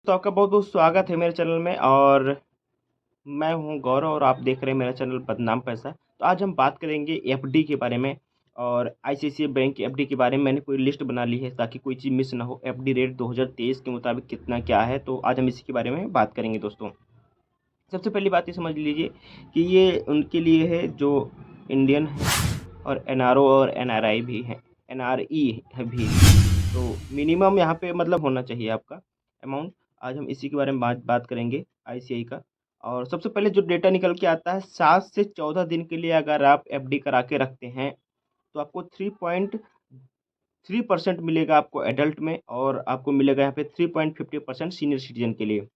तो आपका बहुत-बहुत स्वागत है मेरे चैनल में और मैं हूँ गौरव और आप देख रहे हैं मेरा चैनल बदनाम पैसा। तो आज हम बात करेंगे एफडी के बारे में और आईसीआईसीआई बैंक की एफडी के बारे में मैंने पूरी लिस्ट बना ली है ताकि कोई चीज़ मिस ना हो। एफडी रेट 2023 के मुताबिक कितना क्या है, तो आज हम इसी के बारे में बात करेंगे दोस्तों। सबसे पहली बात ये समझ लीजिए कि ये उनके लिए है जो इंडियन है और एनआरओ और एनआरआई भी हैं, एनआरई है भी। तो मिनिमम यहाँ पे मतलब होना चाहिए आपका अमाउंट। आज हम इसी के बारे में बात करेंगे आईसीआई का। और सबसे पहले जो डेटा निकल के आता है 7 से 14 दिन के लिए अगर आप एफडी करा के रखते हैं तो आपको 3.3% मिलेगा आपको एडल्ट में और आपको मिलेगा यहाँ पे 3.50% सीनियर सिटीजन के लिए।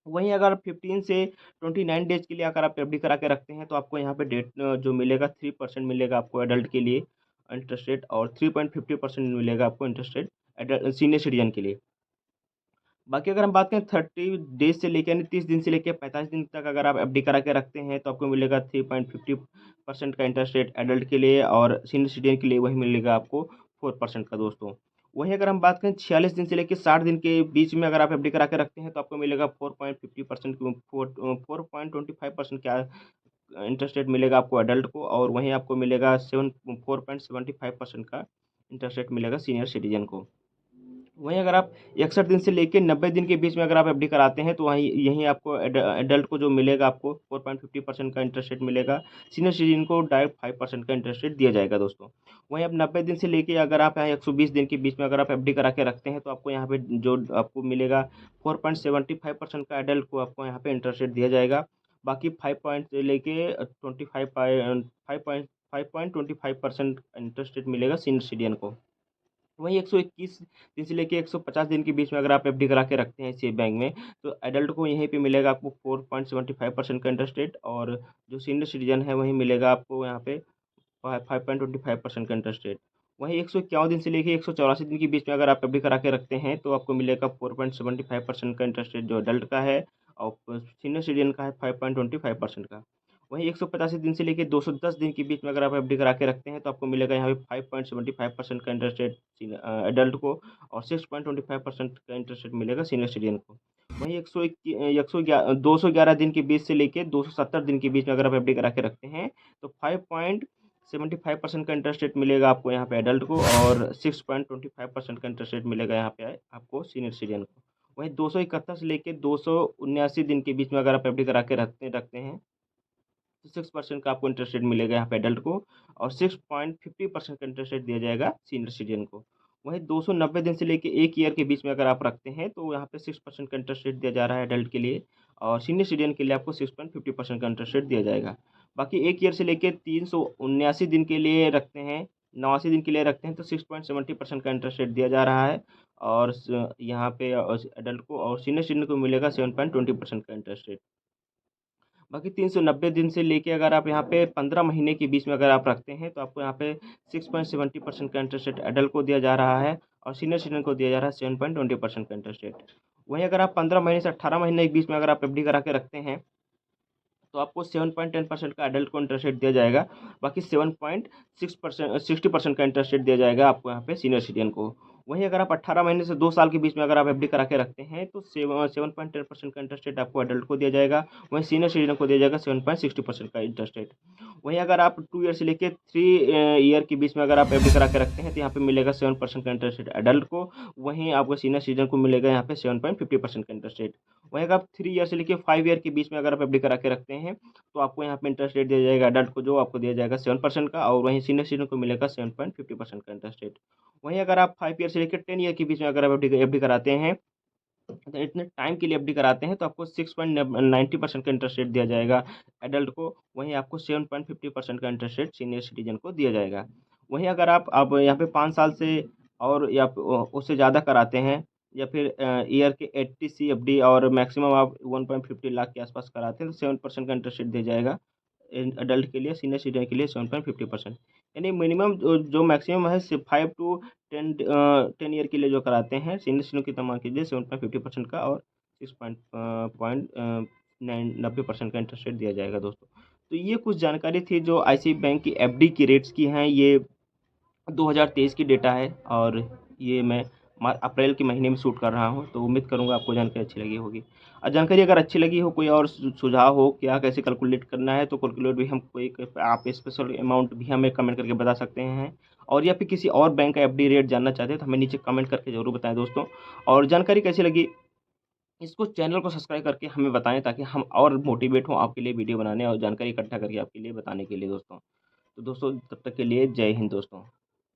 वहीं अगर आप 15 से 29 डेज के लिए अगर आप एफडी करा के रखते हैं तो आपको यहाँ पे डेट जो मिलेगा 3% मिलेगा आपको एडल्ट के लिए इंटरेस्ट रेट और 3.50% मिलेगा आपको interest rate adult senior citizen के लिए। बाकी अगर हम बात करें 30 डेज से लेकर यानी 30 दिन से लेकर 45 दिन तक अगर आप एफडी करा के रखते हैं तो आपको मिलेगा 3.50% का इंटरेस्ट रेट एडल्ट के लिए और सीनियर सिटीजन के लिए वही मिलेगा आपको 4% का दोस्तों। वहीं अगर हम बात करें 46 दिन से लेकर 60 दिन के बीच में अगर आप एफडी करा के रखते हैं तो आपको मिलेगा 4.50% 4.25% क्या इंटरेस्ट रेट मिलेगा आपको एडल्ट को और वहीं आपको मिलेगा 4.75% का इंटरेस्ट रेट मिलेगा सीनियर सिटीजन को। वहीं अगर आप 61 दिन से लेके 90 दिन के बीच में अगर आप एफडी कराते हैं तो वहीं यहीं आपको एडल्ट को जो मिलेगा आपको 4.50% का इंटरेस्ट रेट मिलेगा। सीनियर सिटीजन को डायरेक्ट 5% का इंटरेस्ट रेट दिया जाएगा दोस्तों। वहीं अब 90 दिन से लेके अगर आप यहाँ 120 दिन के बीच में अगर आप एफडी करा के रखते हैं तो आपको यहाँ पे जो आपको मिलेगा 4.75% का एडल्ट को आपको यहाँ पे इंटरेस्ट रेट दिया जाएगा। बाकी 5 पॉइंट से लेके 5.25% इंटरेस्ट रेट मिलेगा सीनियर सिटीजन को। वहीं 121 दिन से लेके 150 दिन के बीच में अगर आप एफडी करा के रखते हैं इसी बैंक में तो एडल्ट को यहीं पे मिलेगा आपको 4.75% का इंटरेस्ट रेट और जो सीनियर सिटीजन है वहीं मिलेगा आपको यहाँ पे 5.25% का इंटरेस्ट रेट। वहीं 151 दिन से लेके 184 दिन के बीच में अगर आप एफडी करा के रखते हैं तो आपको मिलेगा 4.75% का इंटरेस्ट रेट जो एडल्ट का है और सीनियर सिटीजन का है 5.25% का। वहीं 185 दिन से लेके 210 दिन के बीच में अगर आप एफडी करा के रखते हैं तो आपको मिलेगा यहाँ पे 5.75% का इंटरेस्ट रेट एडल्ट को और 6.25% का इंटरेस्ट रेट मिलेगा सीनियर सिटीजन को। वहीं 211 दिन के बीच से लेके 270 दिन के बीच में अगर आप एफडी करा के रखते हैं तो 5.75% का इंटरेस्ट रेट मिलेगा आपको यहाँ पे एडल्ट को और 6.25% का इंटरेस्ट रेट मिलेगा यहाँ पे आपको सीनियर सिटीजन को। वहीं 271 से लेके 279 दिन के बीच में अगर आप एफडी करा के रखते हैं तो 6% का आपको इंटरेस्ट रेट मिलेगा यहाँ पे एडल्ट को और 6.50% का इंटरेस्ट रेट दिया जाएगा सीनियर सिटीजन को। वहीं 290 दिन से लेके 1 ईयर के बीच में अगर आप रखते हैं तो यहाँ पे 6% का इंटरेस्ट रेट दिया जा रहा है एडल्ट के लिए और सीनियर सिटीजन के लिए आपको 6.50% का इंटरेस्ट रेट दिया जाएगा। बाकी 1 ईयर से लेके 379 दिन के लिए रखते हैं 89 दिन के लिए रखते हैं तो 6.70% का इंटरेस्ट रेट दिया जा रहा है और यहाँ पे एडल्ट को और सीनियर सिटीजन को मिलेगा 7.20% का इंटरेस्ट रेट। बाकी 390 दिन से लेके अगर आप यहाँ पे 15 महीने के बीच में अगर आप रखते हैं तो आपको यहाँ पे 6.70% का इंटरेस्ट रेट एडल्ट को दिया जा रहा है और सीनियर सिटीजन को दिया जा रहा है 7.20% का इंटरेस्ट रेट। वहीं अगर आप 15 महीने से 18 महीने के बीच में अगर आप एफडी करा के रखते हैं तो आपको 7.10% का एडल्ट को इंटरेस्ट रेट दिया जाएगा। बाकी 7.6% 60% का इंटरेस्ट रेट दिया जाएगा आपको यहाँ पे सीनियर सिटीजन को। वहीं अगर आप 18 महीने से 2 साल के बीच में अगर आप एफडी करा के रखते हैं तो 7.10% का इंटरेस्ट रेट आपको एडल्ट को दिया जाएगा। वहीं सीनियर सिटीजन को दिया जाएगा 7.60% का इंटरेस्ट रेट। वहीं अगर आप 2 ईयर से लेके 3 ईयर के बीच में अगर आप एफडी करा के रखते हैं तो यहाँ पे मिलेगा 7% का इंटरेस्ट रेट एडल्ट को। वहीं आपको सीनियर सिटीजन को मिलेगा यहाँ पे 7.50% का इंटरेस्ट रेट। वहीं अगर आप 3 ईयर से लेके 5 ईयर के बीच में अगर आप एफडी करा के रखते हैं तो आपको यहाँ पे इंटरेस्ट रेट दिया जाएगा एडल्ट को जो आपको दिया जाएगा 7% का और वहीं सीनियर सिटीजन को मिलेगा 7.50% का इंटरेस्ट रेट। वहीं अगर आप 5 ईयर से लेकर 10 ईयर के बीच में अगर आप एफडी कराते हैं तो इतने टाइम के लिए एफडी कराते हैं तो आपको 6.90% का इंटरेस्ट रेट दिया जाएगा एडल्ट को। वहीं आपको 7.50% का इंटरेस्ट रेट सीनियर सिटीजन को दिया जाएगा। वहीं अगर आप अब यहाँ पे 5 साल से और या उससे ज़्यादा कराते हैं या फिर ईयर के 80 CFD और मैक्सिमम आप 1.50 लाख के आसपास कराते हैं तो 7% का इंटरेस्ट रेट दिया जाएगा एडल्ट के लिए। सीनियर सिटीजन के लिए 7.50%। यानी मिनिमम जो मैक्सिमम है सिर्फ 5 टू 10 ईयर के लिए जो कराते हैं सीनियर सिटीजन की तमाम के लिए 7.50% का और 90% का इंटरेस्ट रेट दिया जाएगा दोस्तों। तो ये कुछ जानकारी थी जो आईसीआईसीआई बैंक की एफडी की रेट्स की हैं। ये 2023 की डेटा है और ये मैं अप्रैल के महीने में शूट कर रहा हूँ। तो उम्मीद करूँगा आपको जानकारी अच्छी लगी होगी। और जानकारी अगर अच्छी लगी हो, कोई और सुझाव हो क्या कैसे कैलकुलेट करना है, तो कैलकुलेट भी हम कोई आप स्पेशल अमाउंट भी हमें कमेंट करके बता सकते हैं। और या फिर किसी और बैंक का एफडी रेट जानना चाहते हैं तो हमें नीचे कमेंट करके ज़रूर बताएं दोस्तों। और जानकारी कैसी लगी, इसको चैनल को सब्सक्राइब करके हमें बताएं, ताकि हम और मोटिवेट हों आपके लिए वीडियो बनाने और जानकारी इकट्ठा करके आपके लिए बताने के लिए दोस्तों। तो दोस्तों तब तक के लिए जय हिंद दोस्तों।